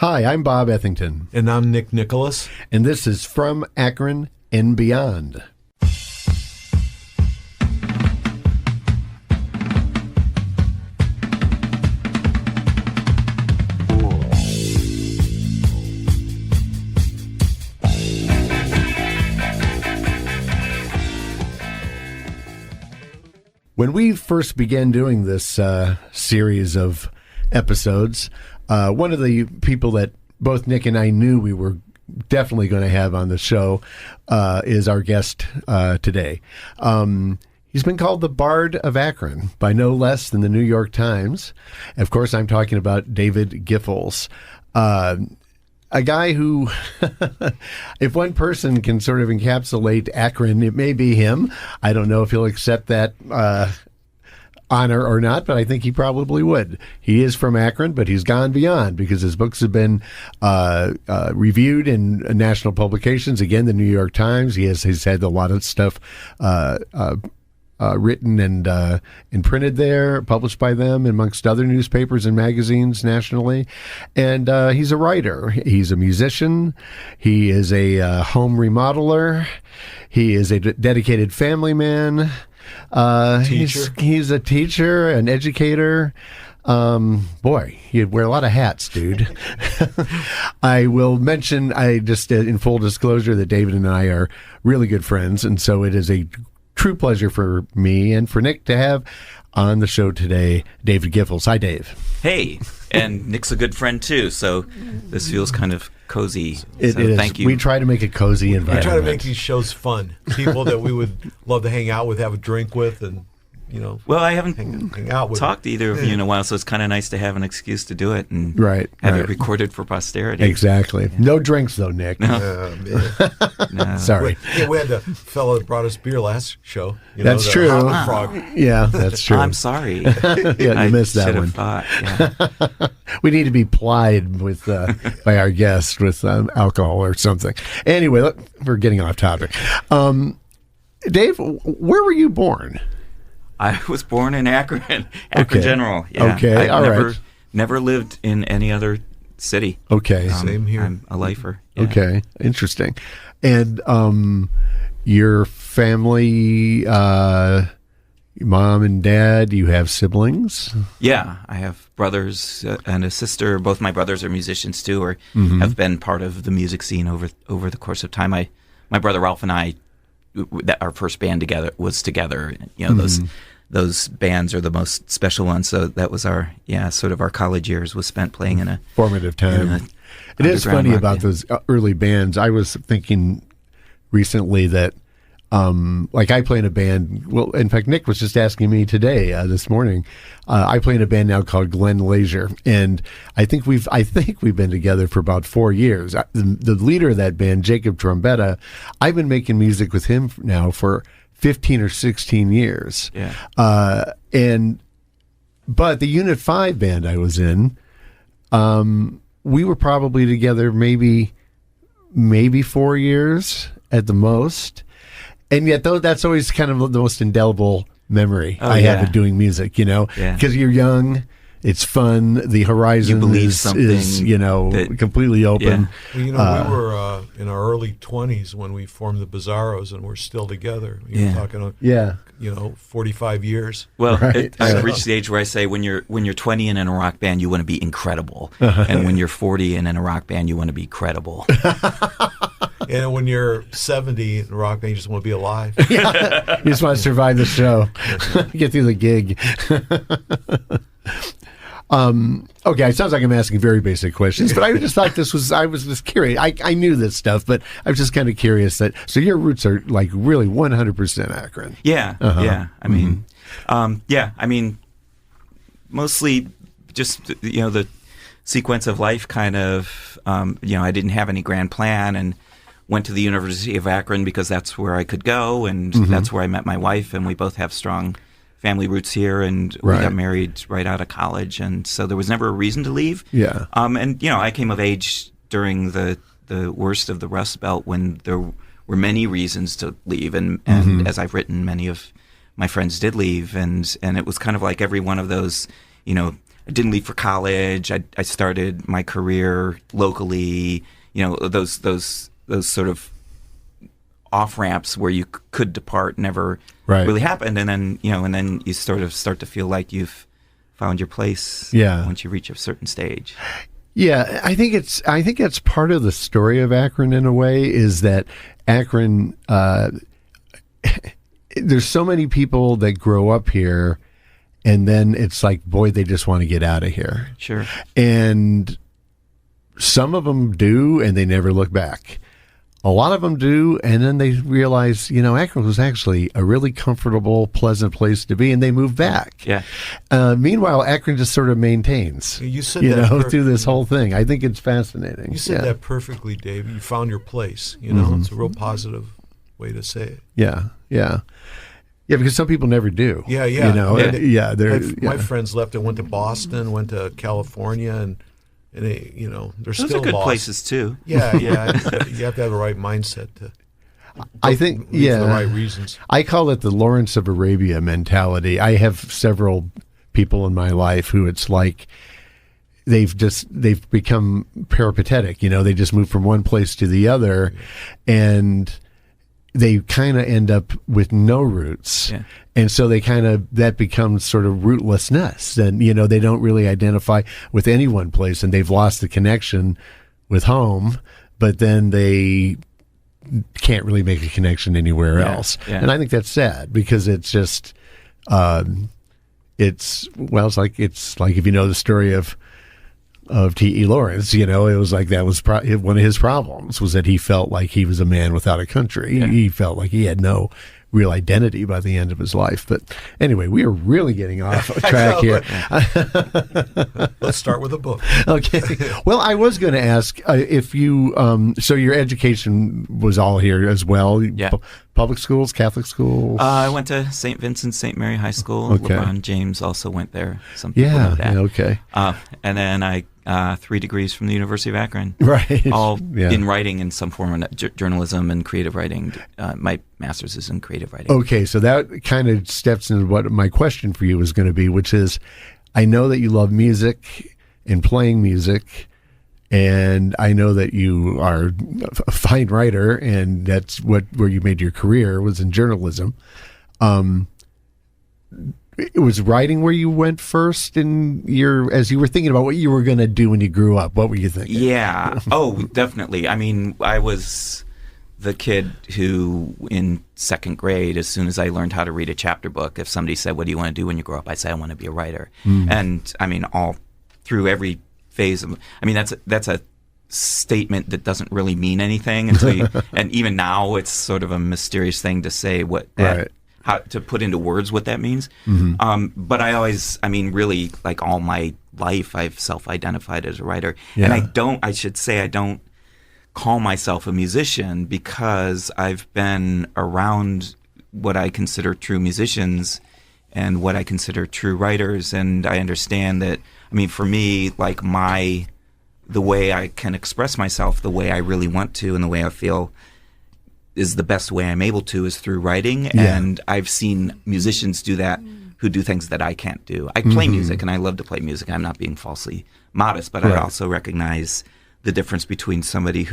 Hi, I'm Bob Ethington. And I'm Nick Nicholas. And this is From Akron and Beyond. When we first began doing this series of episodes, one of the people that both Nick and I knew we were definitely going to have on the show is our guest today. He's been called the Bard of Akron by no less than the New York Times. Of course, I'm talking about David Giffels. A guy who, if one person can sort of encapsulate Akron, it may be him. I don't know if he'll accept that honor or not, but I think he probably would. He is from Akron, but he's gone beyond because his books have been reviewed in national publications. Again, the New York Times. He's had a lot of stuff written and printed there, published by them, amongst other newspapers and magazines nationally. And he's a writer. He's a musician. He is a home remodeler. He is a dedicated family man. He's a teacher, an educator. Boy, you wear a lot of hats, dude. I will mention, in full disclosure, that David and I are really good friends, and so it is a true pleasure for me and for Nick to have on the show today David Giffels. Hi, Dave. Hey, and Nick's a good friend too, so this feels kind of cozy. It is. Thank you. We try to make a cozy environment. We try to make these shows fun. People that we would love to hang out with, have a drink with, and well, I haven't hang out with talked to either of you in a while, so it's kind of nice to have an excuse to do it and have it recorded for posterity. Exactly. Yeah. No drinks, though, Nick. No. No. Sorry. We had the fellow that brought us beer last show. That's true. Frog. Yeah, that's true. I'm sorry. You missed that one. Thought, we need to be plied with by our guest with alcohol or something. Anyway, we're getting off topic. Dave, where were you born? I was born in Akron, General. Yeah. Okay, I've never lived in any other city. Okay. Same here. I'm a lifer. Yeah. Okay, interesting. And your family, mom and dad, you have siblings? Yeah, I have brothers and a sister. Both my brothers are musicians too, or have been part of the music scene over the course of time. My brother Ralph and I, our first band together was together. Those bands are the most special ones. So that was our sort of our college years was spent playing in a formative time. It is funny about those early bands. I was thinking recently that like I play in a band. Well, in fact, Nick was just asking me today, this morning. I play in a band now called Glen Leisure, and I think we've been together for about 4 years. The leader of that band, Jacob Trombetta, I've been making music with him now for 15 or 16 years. Yeah. But the Unit 5 band I was in, we were probably together maybe 4 years at the most. And yet, though, that's always kind of the most indelible memory I have of doing music, because you're young, it's fun, the horizon is completely open. Yeah. We were in our early 20s when we formed the Bizarros, and we're still together. You're talking, 45 years. Well, I've reached the age where I say when you're 20 and in a rock band, you want to be incredible, and when you're 40 and in a rock band, you want to be credible. And when you're 70 in a rock band, you just want to be alive. You just want to survive the show, get through the gig. Okay, it sounds like I'm asking very basic questions, but I just thought I was just curious. I knew this stuff, but I was just kind of curious so your roots are like really 100% Akron. Yeah, yeah. I mean, mostly just, the sequence of life kind of, I didn't have any grand plan and went to the University of Akron because that's where I could go, and that's where I met my wife, and we both have strong family roots here, and we got married right out of college, and so there was never a reason to leave. Yeah. And I came of age during the worst of the Rust Belt when there were many reasons to leave, and as I've written, many of my friends did leave, and it was kind of like every one of those, I didn't leave for college. I started my career locally. Those sort of off ramps where you could depart never really happened, and then you sort of start to feel like you've found your place. Once you reach a certain stage. Yeah, I think that's part of the story of Akron in a way, is that Akron. There's so many people that grow up here, and then it's like, boy, they just want to get out of here. Sure. And some of them do, and they never look back. A lot of them do, and then they realize, Akron was actually a really comfortable, pleasant place to be, and they move back. Yeah. Meanwhile, Akron just sort of maintains. You said through this whole thing. I think it's fascinating. You said that perfectly, Dave. You found your place. It's a real positive way to say it. Yeah. Because some people never do. Yeah. My friends left and went to Boston, went to California, and they, they're Those still are good lost. places too. Yeah. You have to have the right mindset to. I think, for the right reasons. I call it the Lawrence of Arabia mentality. I have several people in my life who it's like they've become peripatetic. They just move from one place to the other, and they kind of end up with no roots. Yeah. And so that becomes sort of rootlessness. And, they don't really identify with any one place, and they've lost the connection with home, but then they can't really make a connection anywhere else. Yeah. And I think that's sad, because it's just, it's like if you know the story of T.E. Lawrence, it was like that was one of his problems, was that he felt like he was a man without a country. Yeah. He felt like he had no real identity by the end of his life. But anyway, we are really getting off track here. Let's start with a book. Okay. Well, I was going to ask if you, so your education was all here as well. Yeah. Public schools, Catholic schools? I went to St. Vincent St. Mary High School. Okay. LeBron James also went there. Some people know that. Yeah, okay. And then I 3 degrees from the University of Akron. Right. All in writing in some form of journalism and creative writing. My master's is in creative writing. Okay, so that kind of steps into what my question for you was going to be, which is, I know that you love music and playing music, and I know that you are a fine writer, and that's where you made your career, was in journalism. It was writing where you went first as you were thinking about what you were going to do when you grew up. What were you thinking? Yeah. Oh, definitely. I mean, I was the kid who in second grade, as soon as I learned how to read a chapter book, if somebody said, "What do you want to do when you grow up?" I said, "I want to be a writer." And I mean, all through every phase of, I mean, that's a statement that doesn't really mean anything until and even now it's sort of a mysterious thing to say how to put into words what that means. But I always, I mean, really, like all my life, I've self-identified as a writer. Yeah. And I should say I don't call myself a musician, because I've been around what I consider true musicians and what I consider true writers. And I understand that, I mean, for me, like the way I can express myself, the way I really want to, and the way I feel is the best way I'm able to is through writing. Yeah. And I've seen musicians do that who do things that I can't do. I play music, and I love to play music. I'm not being falsely modest, but I also recognize the difference between somebody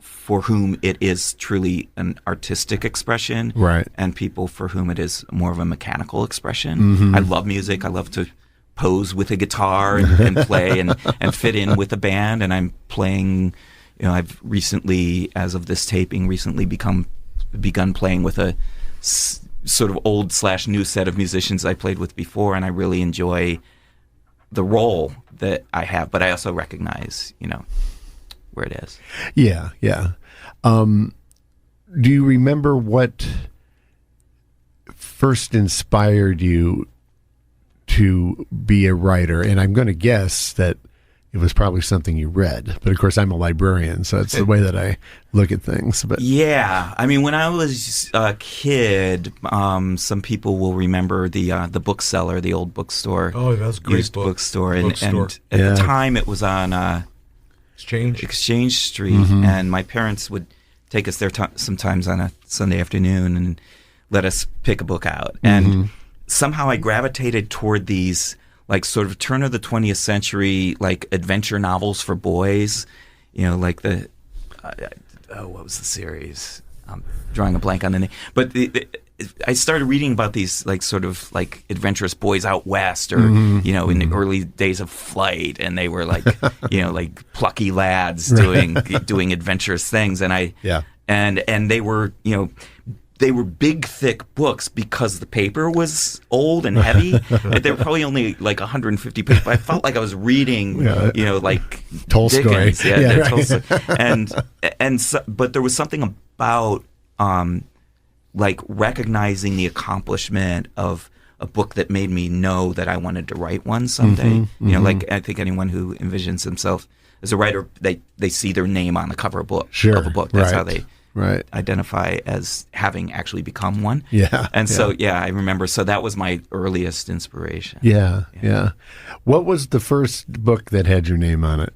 for whom it is truly an artistic expression, and people for whom it is more of a mechanical expression. I love music. I love to pose with a guitar and play and fit in with a band, and I'm playing. I've recently, as of this taping, begun playing with a sort of old/new set of musicians I played with before, and I really enjoy the role that I have. But I also recognize, where it is. Yeah. Do you remember what first inspired you to be a writer? And I'm going to guess that it was probably something you read, but of course I'm a librarian, so it's the way that I look at things. But yeah, I mean, when I was a kid, some people will remember the bookseller, the old bookstore. Oh, that's a great bookstore, and at the time it was on Exchange Street, and my parents would take us there sometimes on a Sunday afternoon and let us pick a book out, and somehow I gravitated toward these like sort of turn of the 20th century, like adventure novels for boys, like the, what was the series? I'm drawing a blank on the name. But I started reading about these like sort of like adventurous boys out west, or in the early days of flight, and they were like like plucky lads doing adventurous things, and and they were they were big, thick books because the paper was old and heavy. They were probably only like 150 pages. But I felt like I was reading, like Tolstoy. Dickens. Tolstoy. But there was something about like recognizing the accomplishment of a book that made me know that I wanted to write one someday. Like I think anyone who envisions himself as a writer, they see their name on the cover of a book. That's how they identify as having actually become one. So I remember. So that was my earliest inspiration. Yeah. What was the first book that had your name on it?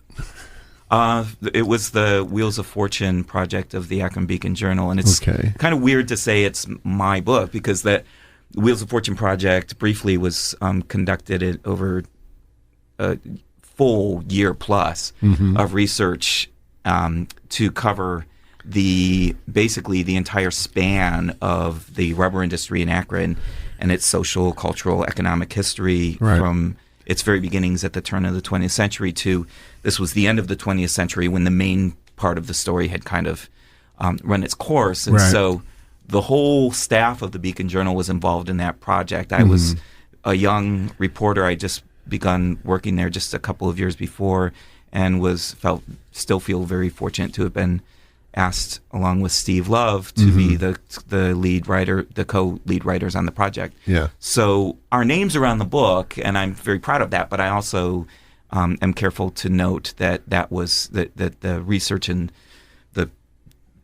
It was the Wheels of Fortune project of the Akron Beacon Journal, and it's kind of weird to say it's my book, because that Wheels of Fortune project briefly was conducted over a full year plus of research to cover basically the entire span of the rubber industry in Akron and its social, cultural, economic history from its very beginnings at the turn of the 20th century to this was the end of the 20th century, when the main part of the story had kind of run its course. And so the whole staff of the Beacon Journal was involved in that project. I was a young reporter. I just begun working there just a couple of years before, and still feel very fortunate to have been asked, along with Steve Love, to be the lead writer, the co-lead writers on the project. So our names are on the book, and I'm very proud of that. But I also am careful to note that the research and the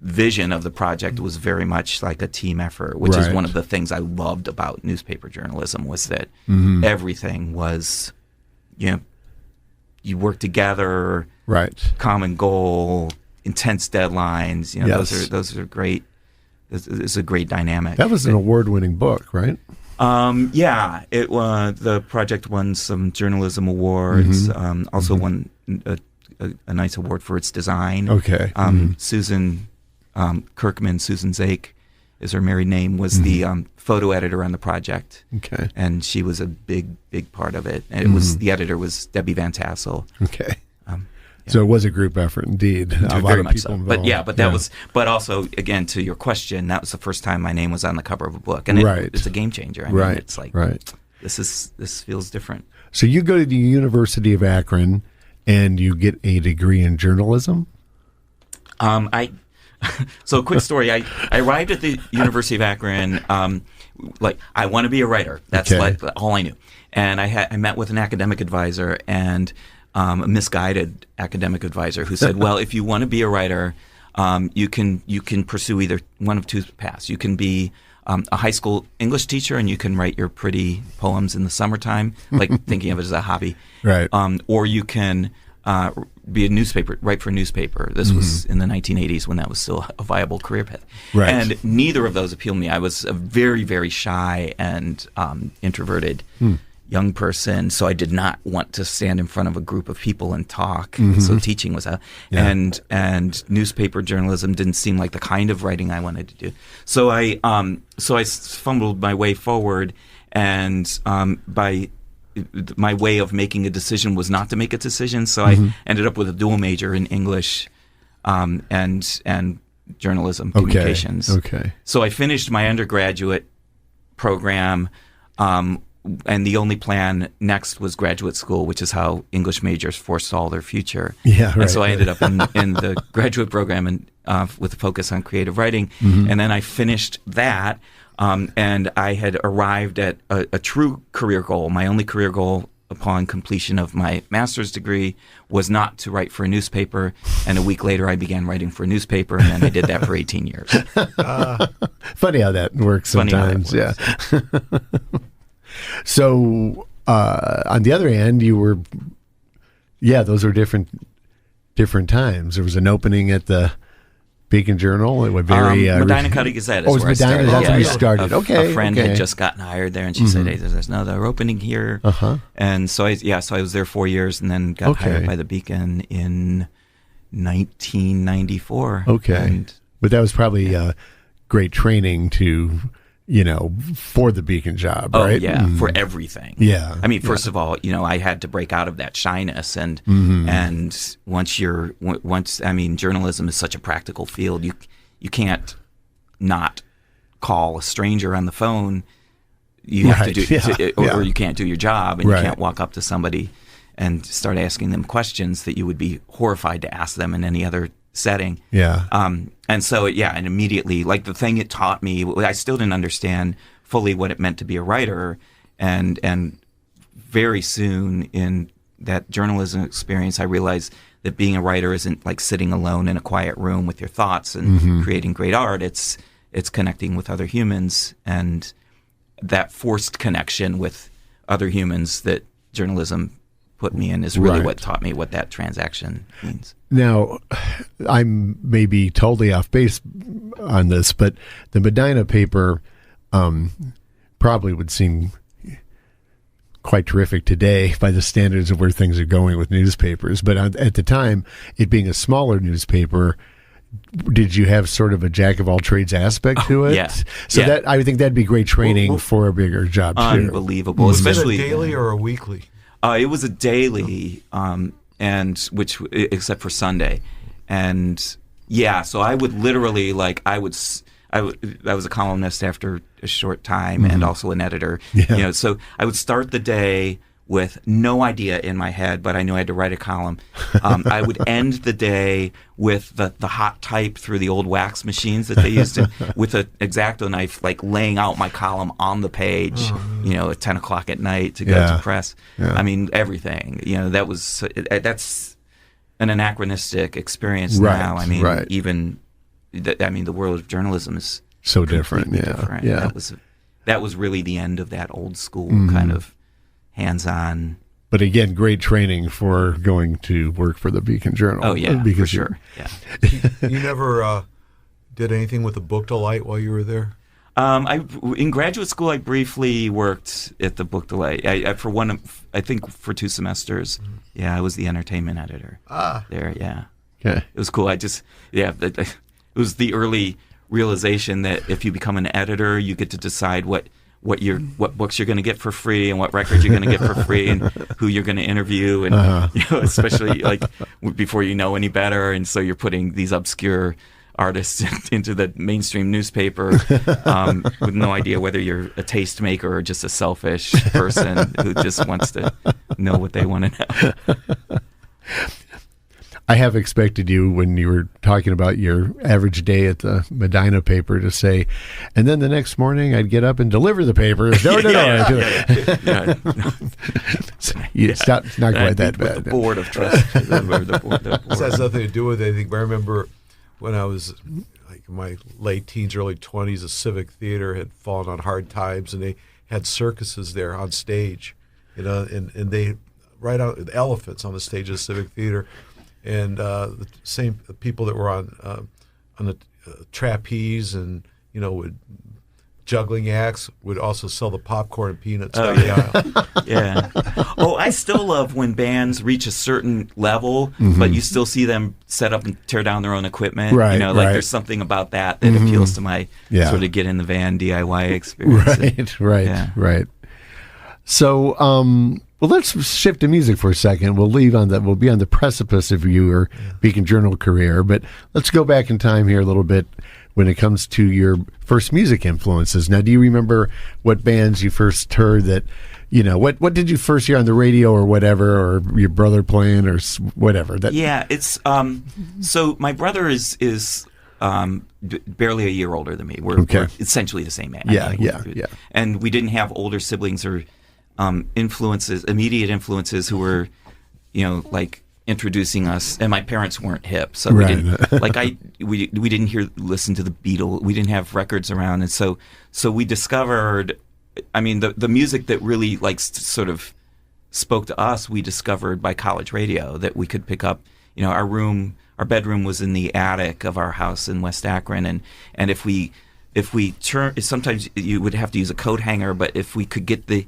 vision of the project was very much like a team effort, which is one of the things I loved about newspaper journalism, was that everything was, you work together, common goal, intense deadlines. Those are great. It's a great dynamic. That was an award-winning book, right? The project won some journalism awards. Also won a nice award for its design. Susan Kirkman, Susan Zake is her married name, was the photo editor on the project. And she was a big part of it. And the editor was Debbie Van Tassel. So it was a group effort, indeed. A lot of people involved. But also, again, to your question, that was the first time my name was on the cover of a book, and it's a game changer. I mean, it's like this feels different. So you go to the University of Akron, and you get a degree in journalism. So a quick story. I arrived at the University of Akron. I want to be a writer. That's all I knew. And I met with an academic advisor, and a misguided academic advisor who said, well, if you want to be a writer, you can pursue either one of two paths. You can be a high school English teacher, and you can write your pretty poems in the summertime, like thinking of it as a hobby. Or you can be write for a newspaper. This was in the 1980s, when that was still a viable career path. And neither of those appealed to me. I was a very, very shy and introverted young person, so I did not want to stand in front of a group of people and talk. So teaching was out, and newspaper journalism didn't seem like the kind of writing I wanted to do. So I fumbled my way forward, and by my way of making a decision was not to make a decision. So I ended up with a dual major in English and journalism communications. So I finished my undergraduate program. And the only plan next was graduate school, which is how English majors forestall their future. And so I ended up in the graduate program and with a focus on creative writing. And then I finished that, and I had arrived at a true career goal. My only career goal upon completion of my master's degree was not to write for a newspaper. And a week later, I began writing for a newspaper, and then I did that for 18 years. Funny how that works sometimes. So, on the other hand, you were, those were different times. There was an opening at the Beacon Journal? It was Medina County Gazette is where I started. That's where you started. A friend had just gotten hired there, and she said, "Hey, there's another opening here." And so I was there 4 years, and then got hired by the Beacon in 1994. Okay, but that was probably great training to. For the Beacon job, right? Oh, yeah, for everything. Yeah. I mean, first of all, I had to break out of that shyness, and once journalism is such a practical field, you can't not call a stranger on the phone. You have to do, or you can't do your job, and you can't walk up to somebody and start asking them questions that you would be horrified to ask them in any other setting. Yeah. And so, and immediately, like the thing it taught me, I still didn't understand fully what it meant to be a writer. And very soon in that journalism experience, I realized that being a writer isn't like sitting alone in a quiet room with your thoughts and creating great art. It's connecting with other humans, and that forced connection with other humans that journalism put me in is really what taught me what that transaction means. Now, I'm maybe totally off base on this, but the Medina paper probably would seem quite terrific today by the standards of where things are going with newspapers. But at the time, it being a smaller newspaper, did you have sort of a jack of all trades aspect to it? Yeah. So that I would think that'd be great training for a bigger job too. Unbelievable, Was especially it a daily or a weekly? It was a daily, and except for Sunday, and so I would literally I was a columnist after a short time, and also an editor. So I would start the day with no idea in my head, but I knew I had to write a column. I would end the day with the hot type through the old wax machines that they used with an X-Acto knife, like laying out my column on the page, at 10 o'clock at night to go to press. I mean, everything. That's an anachronistic experience now. I mean, even, the world of journalism is so different. Different. That was really the end of that old school kind of hands-on. But again, great training for going to work for the Beacon Journal. Oh yeah, for sure. You never did anything with the Book Delight while you were there? In graduate school, I briefly worked at the Book Delight. I think for 2 semesters. I was the entertainment editor there. Yeah, okay. It was cool. It was the early realization that if you become an editor, you get to decide what books you're going to get for free and what records you're going to get for free and who you're going to interview, and especially like before you know any better, and so you're putting these obscure artists into the mainstream newspaper with no idea whether you're a tastemaker or just a selfish person who just wants to know what they want to know. I have expected you, when you were talking about your average day at the Medina paper, to say, and then the next morning I'd get up and deliver the paper. It's not quite that bad. The board of trustees. This has nothing to do with anything, but I remember when I was like in my late teens, early 20s, the Civic Theater had fallen on hard times, and they had circuses there on stage, and they with elephants on the stage of the Civic Theater. And the same people that were on the trapeze and with juggling acts would also sell the popcorn and peanuts down the aisle. Yeah. Oh, I still love when bands reach a certain level, but you still see them set up and tear down their own equipment. Right. There's something about that appeals to my sort of get in the van DIY experience. Right. So, well, let's shift to music for a second. We'll be on the precipice of your Beacon Journal career, but let's go back in time here a little bit when it comes to your first music influences. Now, do you remember what bands you first heard that, what did you first hear on the radio or whatever, or your brother playing or whatever? It's, so my brother is barely a year older than me. We're essentially the same age. Yeah. And we didn't have older siblings or immediate influences who were, like introducing us, and my parents weren't hip, so we didn't we didn't listen to the Beatles. We didn't have records around, and so we discovered. I mean, the music that really sort of spoke to us, we discovered by college radio that we could pick up. Our our bedroom was in the attic of our house in West Akron, and if we turn, sometimes you would have to use a coat hanger, but if we could get the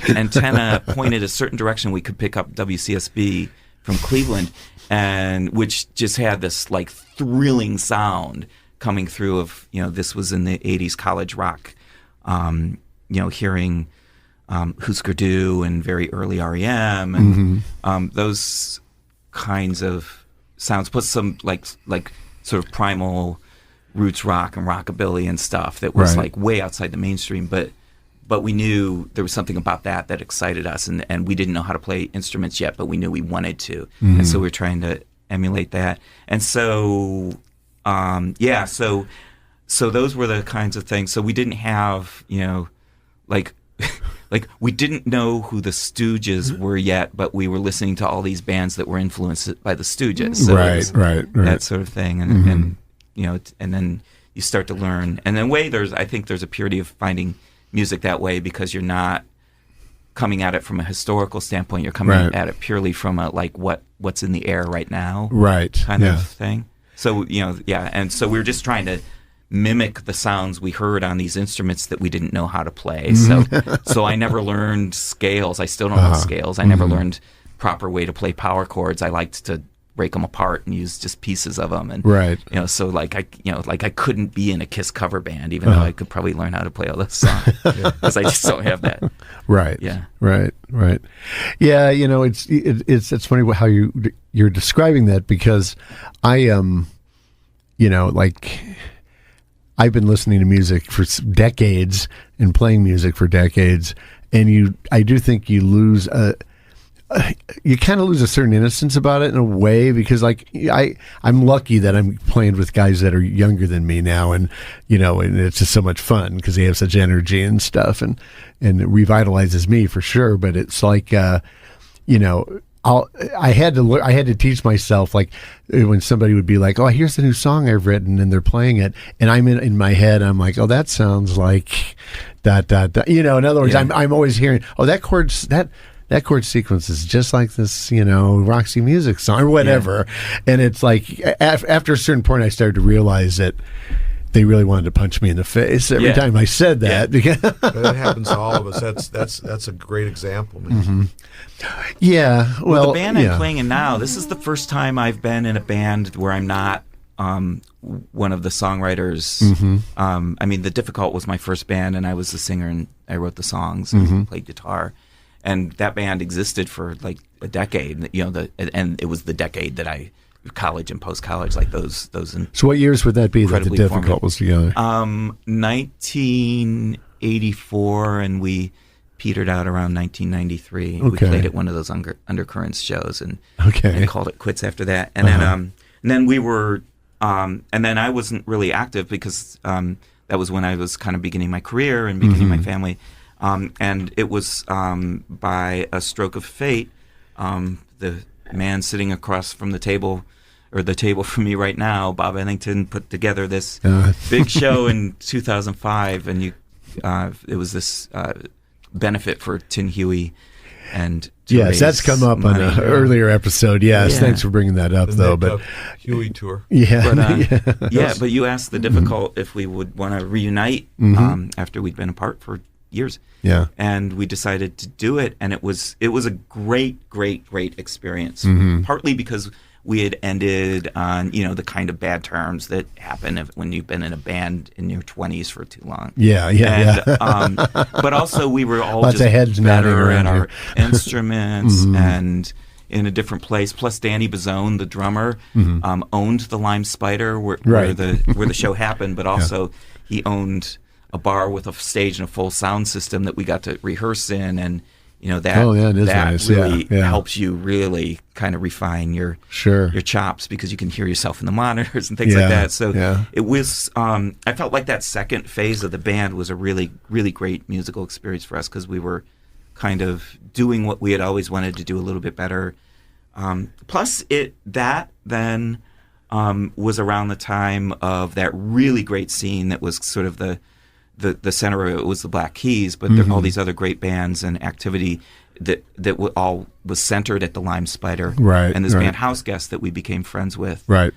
antenna pointed a certain direction, we could pick up WCSB from Cleveland, and which just had this like thrilling sound coming through of, this was in the 80s college rock, hearing Husker Du and very early REM and those kinds of sounds, plus some like sort of primal roots rock and rockabilly and stuff that was like way outside the mainstream, but we knew there was something about that excited us, and we didn't know how to play instruments yet, but we knew we wanted to, and so we were trying to emulate that. And so so those were the kinds of things. So we didn't have, like we didn't know who the Stooges were yet, but we were listening to all these bands that were influenced by the Stooges. So right. That sort of thing, and and then you start to learn. And in a way, I think there's a purity of finding music that way, because you're not coming at it from a historical standpoint. You're coming at it purely from a what's in the air right now, kind of thing. So and so we were just trying to mimic the sounds we heard on these instruments that we didn't know how to play. So I never learned scales. I still don't know scales. I never learned proper way to play power chords. I liked to break them apart and use just pieces of them, and so I couldn't be in a Kiss cover band, even though I could probably learn how to play all those songs, because I just don't have that. Right. Yeah, it's funny how you're describing that, because I I've been listening to music for decades and playing music for decades, and I do think you lose you kind of lose a certain innocence about it in a way, because I'm lucky that I'm playing with guys that are younger than me now, and and it's just so much fun because they have such energy and stuff, and it revitalizes me for sure. But it's like I had to teach myself, like, when somebody would be like, "Oh, here's the new song I've written," and they're playing it, and I'm in my head, I'm like, "Oh, that sounds like that." In other words, I'm always hearing, "Oh, that chord sequence is just like this, Roxy Music song," or whatever. And it's like, after a certain point, I started to realize that they really wanted to punch me in the face every time I said that. Because that happens to all of us. That's a great example, man. Yeah. Well, the band I'm playing in now, this is the first time I've been in a band where I'm not one of the songwriters. I mean, The Difficult was my first band, and I was the singer, and I wrote the songs and played guitar. And that band existed for like a decade, and it was the decade that I, college and post-college, like those. So what years would that be that The Difficult was together? 1984, and we petered out around 1993. We played at one of those Undercurrents shows, and called it quits after that. And then we were, and then I wasn't really active, because that was when I was kind of beginning my career and beginning my family. And it was by a stroke of fate, the man sitting across from the table, or the table from me right now, Bob Ennington, put together this big show in 2005, and it was this benefit for Tin Huey. And yes, that's come up on an earlier episode. Yes, thanks for bringing that up, though. But Huey tour, but you asked The Difficult if we would want to reunite after we'd been apart for years. And we decided to do it, and it was a great experience. Partly because we had ended on the kind of bad terms that happen when you've been in a band in your 20s for too long. But also we were all lots just of heads better at our instruments and in a different place. Plus, Danny Bozzone, the drummer, owned the Lime Spider where the show happened, but also he owned a bar with a stage and a full sound system that we got to rehearse in, and that nice. really helps you really kind of refine your chops, because you can hear yourself in the monitors and things like that. So it was I felt like that second phase of the band was a really great musical experience for us, because we were kind of doing what we had always wanted to do a little bit better. Plus that then was around the time of that really great scene that was sort of the center of it was the Black Keys, but there all these other great bands and activity. all was centered at the Lime Spider. Right. And this right. band House Guest that we became friends with Right.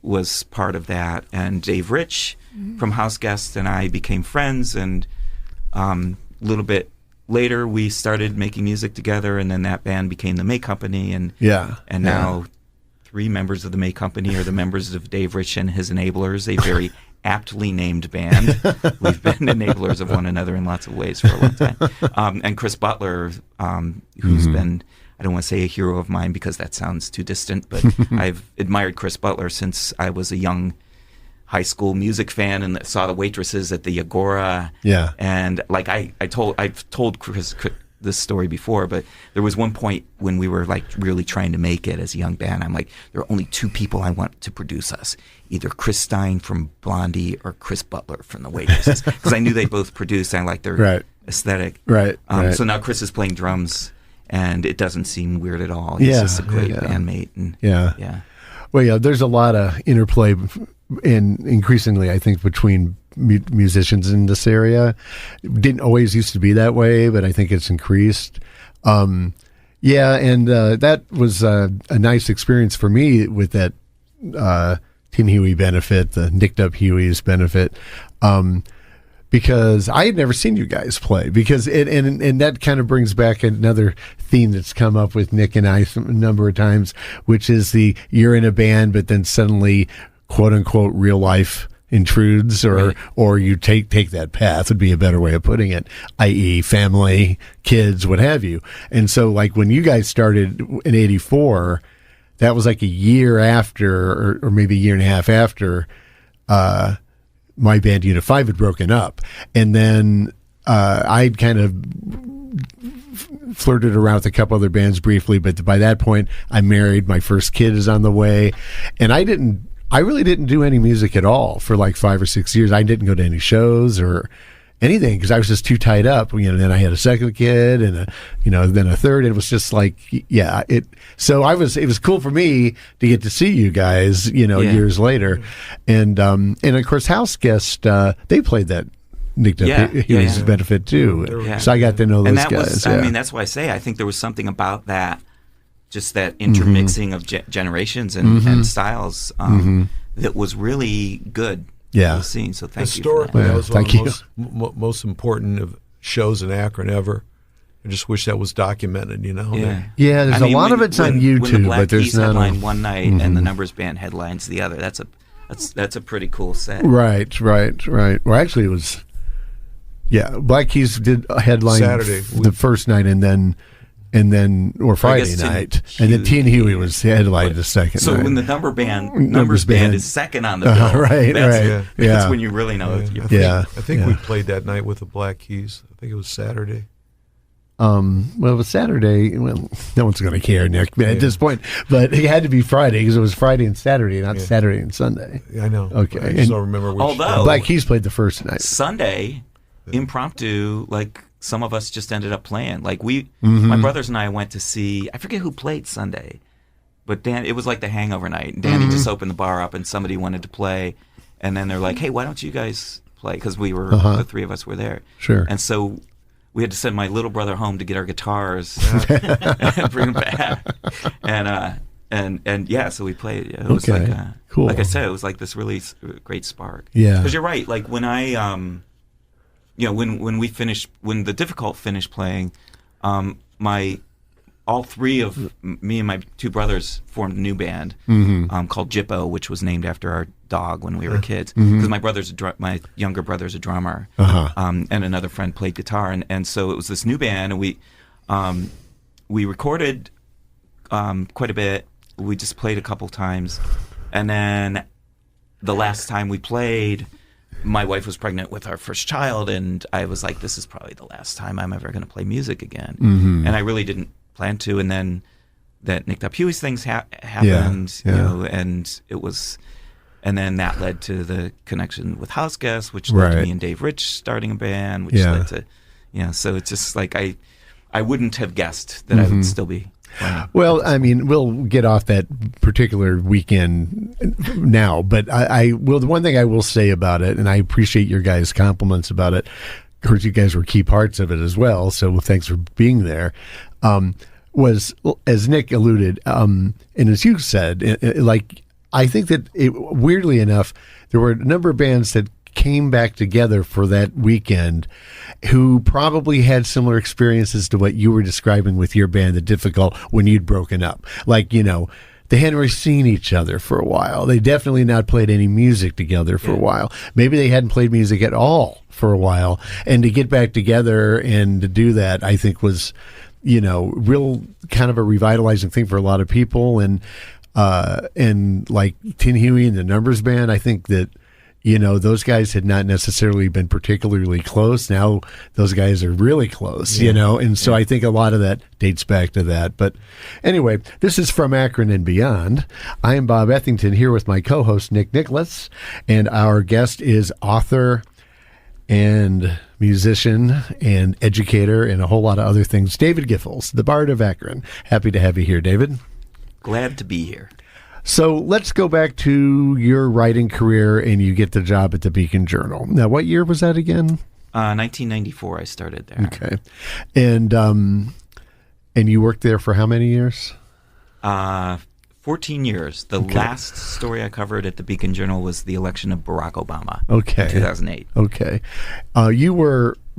Was part of that. And Dave Rich from House Guest and I became friends. And a little bit later, we started making music together. And then that band became the May Company. And now 3 members of the May Company are the members of Dave Rich and his Enablers, a very aptly named band. We've been enablers of one another in lots of ways for a long time. And Chris Butler, who's been, I don't want to say a hero of mine because that sounds too distant, but I've admired Chris Butler since I was a young high school music fan and saw the Waitresses at the Agora. Yeah. And like I've told Chris this story before, but there was one point when we were like really trying to make it as a young band. I'm like, there are only 2 people I want to produce us, either Chris Stein from Blondie or Chris Butler from the Waitresses, because I knew they both produced. I like their aesthetic. Right. So now Chris is playing drums, and it doesn't seem weird at all. He's just a great bandmate. And, Well, yeah, there's a lot of interplay, and increasingly, I think, between musicians in this area. It didn't always used to be that way, but I think it's increased. And that was a nice experience for me with that Tim Huey benefit, the Nicked Up Huey's benefit, because I had never seen you guys play. Because and that kind of brings back another theme that's come up with Nick and I a number of times, which is you're in a band, but then suddenly, quote unquote, real life intrudes, or you take that path would be a better way of putting it, i.e. family, kids, what have you. And so like when you guys started in 84, that was like a year after, or maybe a year and a half after my band Unit 5 had broken up. And then I'd kind of flirted around with a couple other bands briefly, but by that point I'm married, my first kid is on the way, and I really didn't do any music at all for like 5 or 6 years. I didn't go to any shows or anything because I was just too tied up. Then I had a second kid and then a third. And it was just like, So it was cool for me to get to see you guys, years later. And of course, House Guest, they played that Nick Huey's benefit too. So I got to know those guys. That's why I say I think there was something about that. Just that intermixing of generations and styles that was really good. Yeah, to the scene. So thank Historically, you. That was one of the most important of shows in Akron ever. I just wish that was documented. Yeah, there's a lot of it's on YouTube, but there's not. Headline one night and the Numbers Band headlines the other. That's a pretty cool set. Right. Well, actually, it was. Yeah, Black Keys did a headline Saturday the first night, and then Friday night, and then T and Huey was headlined the second night. So when the Numbers Band is second on the bill, that's when you really know. I think we played that night with the Black Keys. I think it was Saturday. Well, it was Saturday. Well, no one's going to care, Nick, at this point. But it had to be Friday because it was Friday and Saturday, not Saturday and Sunday. I know. Okay. I just don't remember which. Although Black Keys played the first night. Sunday, impromptu, like some of us just ended up playing. Like my brothers and I went to see, I forget who played Sunday, but it was like the hangover night. Danny just opened the bar up and somebody wanted to play. And then they're like, hey, why don't you guys play? Because the 3 of us were there. Sure. And so we had to send my little brother home to get our guitars and bring them back. And so we played. It was cool. Like I said, it was like this really great spark. Yeah. Because you're right. Like when I, when the Difficult finished playing, all 3 of me and my 2 brothers formed a new band called Jippo, which was named after our dog when we were kids. Because my younger brother's a drummer, and another friend played guitar, and so it was this new band, and we recorded quite a bit. We just played a couple times, and then the last time we played, my wife was pregnant with our first child, and I was like, this is probably the last time I'm ever going to play music again. And I really didn't plan to. And then that Nicked Up Huey's things happened, and it was, and then that led to the connection with House Guest, which led to me and Dave Rich starting a band, which led to, so it's just like I wouldn't have guessed that I would still be playing. Well, I mean, we'll get off that particular weekend now, but I will. The one thing I will say about it, and I appreciate your guys' compliments about it, of course, you guys were key parts of it as well. So thanks for being there. Was, as Nick alluded, and as you said, I think that weirdly enough, there were a number of bands that came back together for that weekend who probably had similar experiences to what you were describing with your band, The Difficult, when you'd broken up. Like, they hadn't really seen each other for a while. They definitely not played any music together for a while. Maybe they hadn't played music at all for a while. And to get back together and to do that, I think was, real kind of a revitalizing thing for a lot of people. And like Tin Huey and the Numbers Band, I think that, those guys had not necessarily been particularly close. Now those guys are really close, and so I think a lot of that dates back to that. But anyway, this is From Akron and Beyond. I am Bob Ethington here with my co-host Nick Nicholas, and our guest is author and musician and educator and a whole lot of other things, David Giffels, the Bard of Akron. Happy to have you here, David. Glad to be here. So let's go back to your writing career, and you get the job at the Beacon Journal. Now, what year was that again? 1994, I started there. Okay. And you worked there for how many years? 14 years. The last story I covered at the Beacon Journal was the election of Barack Obama in 2008. Okay.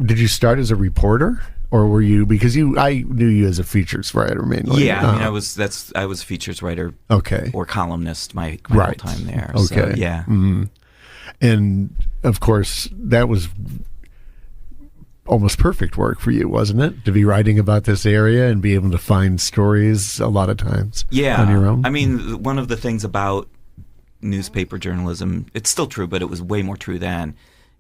Did you start as a reporter? Or were you, because I knew you as a features writer mainly. Yeah, I was a features writer, or columnist my whole time there. Okay, so, yeah, mm-hmm. And of course that was almost perfect work for you, wasn't it? To be writing about this area and be able to find stories a lot of times, on your own. I mean, one of the things about newspaper journalism, it's still true, but it was way more true then,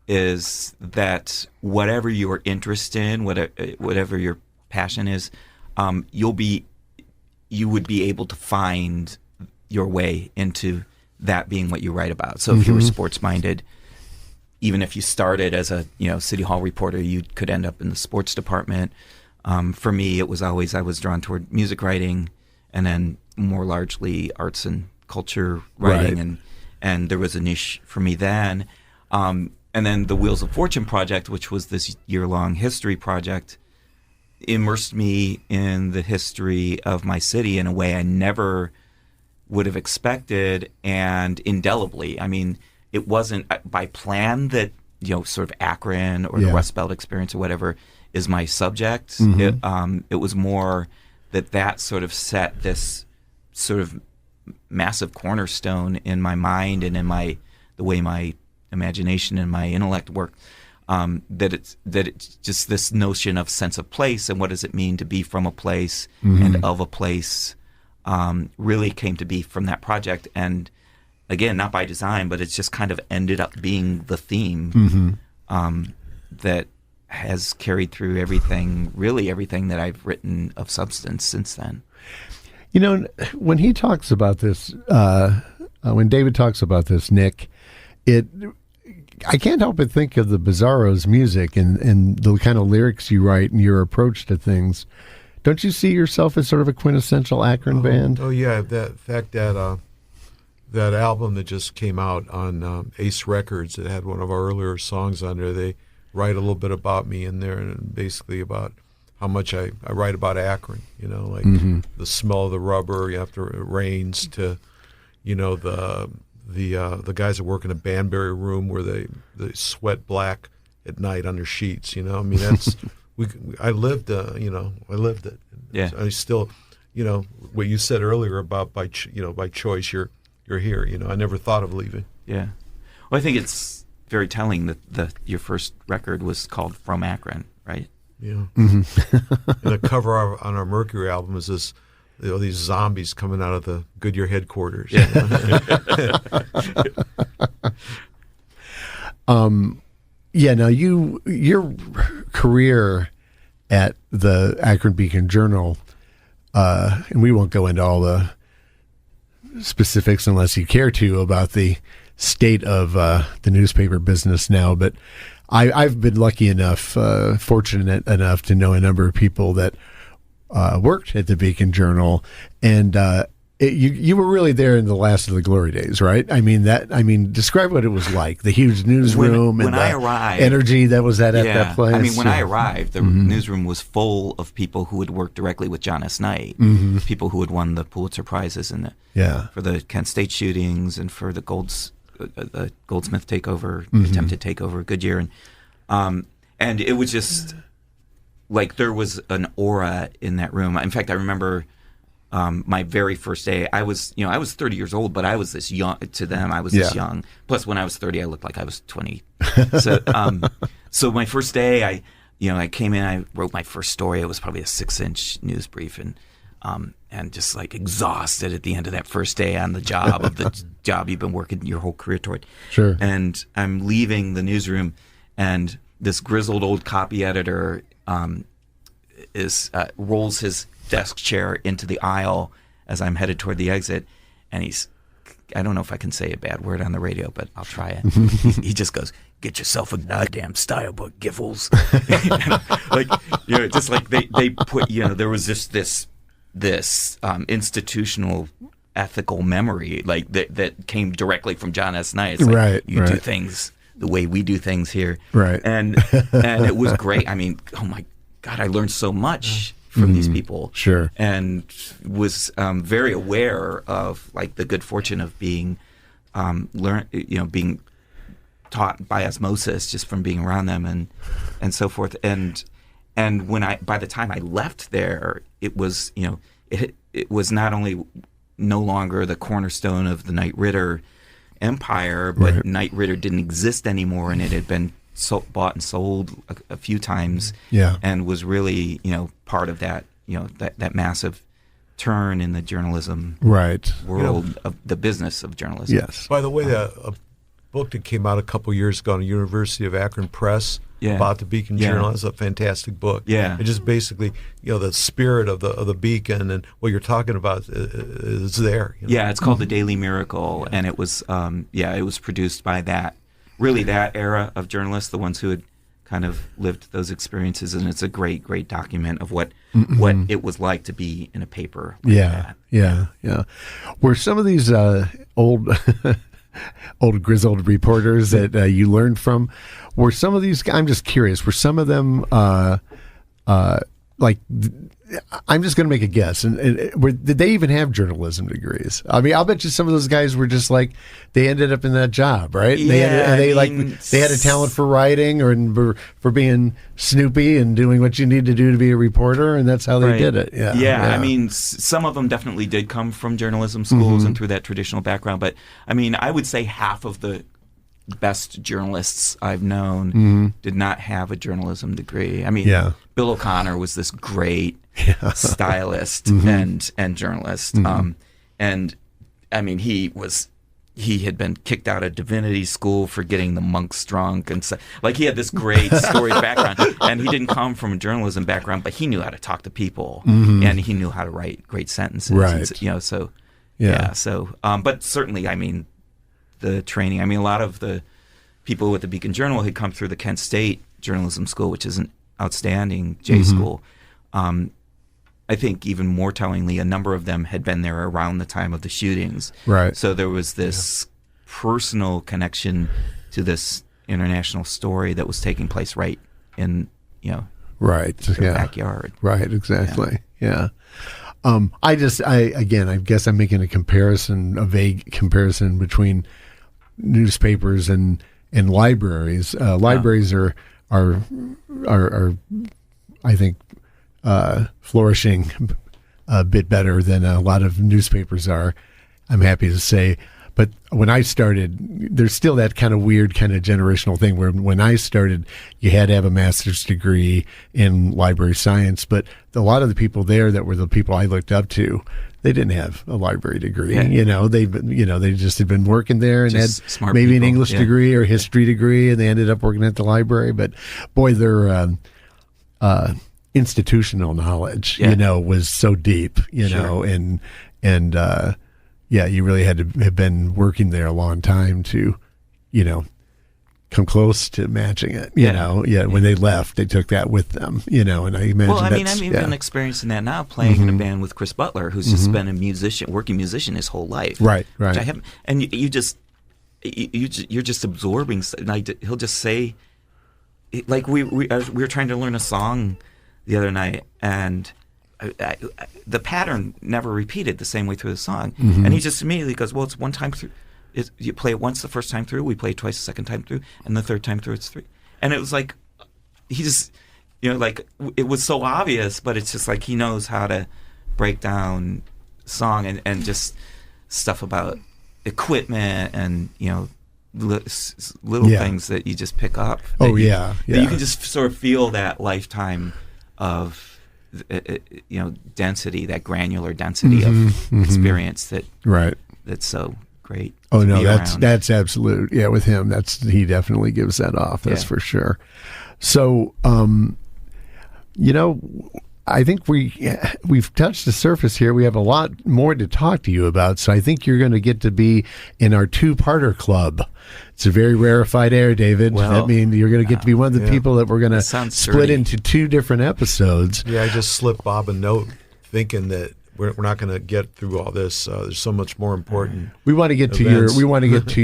is that whatever your interest in, whatever your passion is, you would be able to find your way into that being what you write about. So if you were sports minded, even if you started as a city hall reporter, you could end up in the sports department. For me, it was always I was drawn toward music writing, and then more largely arts and culture writing, and there was a niche for me then. And then the Wheels of Fortune project, which was this year-long history project, immersed me in the history of my city in a way I never would have expected, and indelibly. I mean, it wasn't by plan that, sort of Akron or the Rust Belt experience or whatever is my subject. It was more that sort of set this sort of massive cornerstone in my mind and in the way my imagination and my intellect work, that it's just this notion of sense of place and what does it mean to be from a place and of a place really came to be from that project. And again, not by design, but it's just kind of ended up being the theme that has carried through everything that I've written of substance since then. When he talks about this, when David talks about this, Nick, I can't help but think of the Bizarros music and the kind of lyrics you write and your approach to things. Don't you see yourself as sort of a quintessential Akron band? Oh yeah, that album that just came out on Ace Records, it had one of our earlier songs on there. They write a little bit about me in there, and basically about how much I write about Akron. The smell of the rubber after it rains, to the guys that work in a Banbury room where they sweat black at night on their sheets. That's I lived it. Yeah. I still, what you said earlier about by choice you're here. I never thought of leaving. Yeah. Well, I think it's very telling that your first record was called From Akron, right? Yeah. And the cover on our Mercury album is this. These zombies coming out of the Goodyear headquarters. Now your career at the Akron Beacon Journal, and we won't go into all the specifics unless you care to about the state of the newspaper business now, but I've been lucky enough, fortunate enough to know a number of people that worked at the Beacon Journal, and you were really there in the last of the glory days, right? I mean, describe what it was like. The huge newsroom when and I the arrived, energy that was at that place. I mean, when I arrived, the newsroom was full of people who had worked directly with John S. Knight, people who had won the Pulitzer Prizes for the Kent State shootings and for the Goldsmith takeover, attempted takeover of Goodyear, and it was just like there was an aura in that room. In fact, I remember my very first day. I was 30 years old, but I was this young to them. I was this young. Plus, when I was 30, I looked like I was 20. So my first day, I came in. I wrote my first story. It was probably a 6-inch news brief, and just like exhausted at the end of that first day on the job of the job you've been working your whole career toward. Sure. And I'm leaving the newsroom, and this grizzled old copy editor rolls his desk chair into the aisle as I'm headed toward the exit, and I don't know if I can say a bad word on the radio, but I'll try it. he just goes, "Get yourself a goddamn style book, Giffels." Just like they put, there was just this institutional ethical memory like that came directly from John S. Knight. It's like, you do things the way we do things here, right? And it was great. I mean, oh my God, I learned so much from these people, sure, and was very aware of like the good fortune of being being taught by osmosis just from being around them and so forth. And by the time I left there, it was it was not only no longer the cornerstone of the Knight Ridder empire, but Knight Ridder didn't exist anymore, and it had been bought and sold a few times, and was really part of that that massive turn in the journalism world of the business of journalism. Yes. By the way, a book that came out a couple years ago on the University of Akron Press about the Beacon Journal is a fantastic book. Yeah, it just basically the spirit of the Beacon and what you're talking about is there. Yeah, it's called The Daily Miracle, and it was it was produced by that era of journalists, the ones who had kind of lived those experiences, and it's a great document of what it was like to be in a paper like that. Yeah. Were some of these old grizzled reporters that you learned from, were some of these, I'm just curious, were some of them like, I'm just going to make a guess, and did they even have journalism degrees? I mean, I'll bet you some of those guys were just like, they ended up in that job, right? Yeah, they had a talent for writing or for being snoopy and doing what you need to do to be a reporter, and that's how they did it. Yeah. I mean, some of them definitely did come from journalism schools and through that traditional background, but I mean, I would say half of the best journalists I've known did not have a journalism degree. I mean, Bill O'Connor was this great stylist and journalist, and I mean he had been kicked out of divinity school for getting the monks drunk, and so, like he had this great storied background, and he didn't come from a journalism background, but he knew how to talk to people, and he knew how to write great sentences, and, but certainly, I mean, the training. I mean, a lot of the people with the Beacon Journal had come through the Kent State Journalism School, which is an outstanding J school. I think even more tellingly, a number of them had been there around the time of the shootings. Right. So there was this personal connection to this international story that was taking place right in, their backyard. Right, exactly. Yeah. I guess I'm making a vague comparison between newspapers and libraries. Libraries are I think flourishing a bit better than a lot of newspapers are, I'm happy to say. But when I started, there's still that kind of weird kind of generational thing where when I started, you had to have a master's degree in library science. But a lot of the people there that were the people I looked up to, they didn't have a library degree. Yeah. They just had been working there and just had maybe an English degree or a history degree, and they ended up working at the library. But boy, their institutional knowledge, was so deep, and you really had to have been working there a long time to, come close to matching it. You know, when they left, they took that with them. You know, and I imagine. Well, I mean, I'm even experiencing that now, playing in a band with Chris Butler, who's just been a working musician his whole life. Right. Which I haven't, and you're just absorbing. Like, he'll just say, like we were trying to learn a song the other night, and the pattern never repeated the same way through the song, and he just immediately goes, "Well, it's one time through. You play it once the first time through, we play it twice the second time through, and the third time through it's 3." And it was like, he just, like, it was so obvious, but it's just like he knows how to break down song and just stuff about equipment and, little things that you just pick up. That you can just sort of feel that lifetime of, density, that granular density of experience that's so great. Oh no, that's absolute. Yeah, with him, he definitely gives that off. That's for sure. So, I think we've touched the surface here. We have a lot more to talk to you about. So I think you're going to get to be in our 2-parter club. It's a very rarefied air, David. Well, that means you're going to get to be one of the people that we're going to split into 2 different episodes. Yeah, I just slipped Bob a note thinking that we're not going to get through all this. There's so much more important. We want to get events. to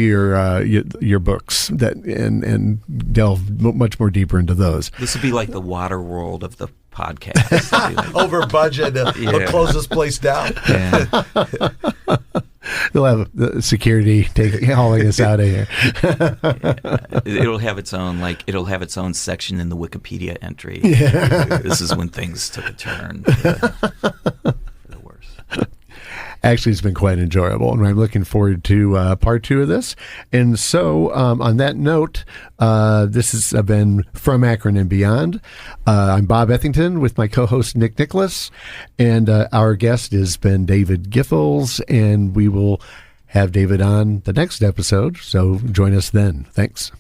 your books and delve much more deeper into those. This would be like the water world of the podcast. Over budget. We'll close this place down. Yeah. They'll have the security hauling us out of here. It'll have its own section in the Wikipedia entry. Yeah. This is when things took a turn. Actually, it's been quite enjoyable, and I'm looking forward to part 2 of this. And so, on that note, this has been From Akron and Beyond. I'm Bob Ethington with my co-host Nick Nicholas, and our guest has been David Giffels, and we will have David on the next episode, so join us then. Thanks.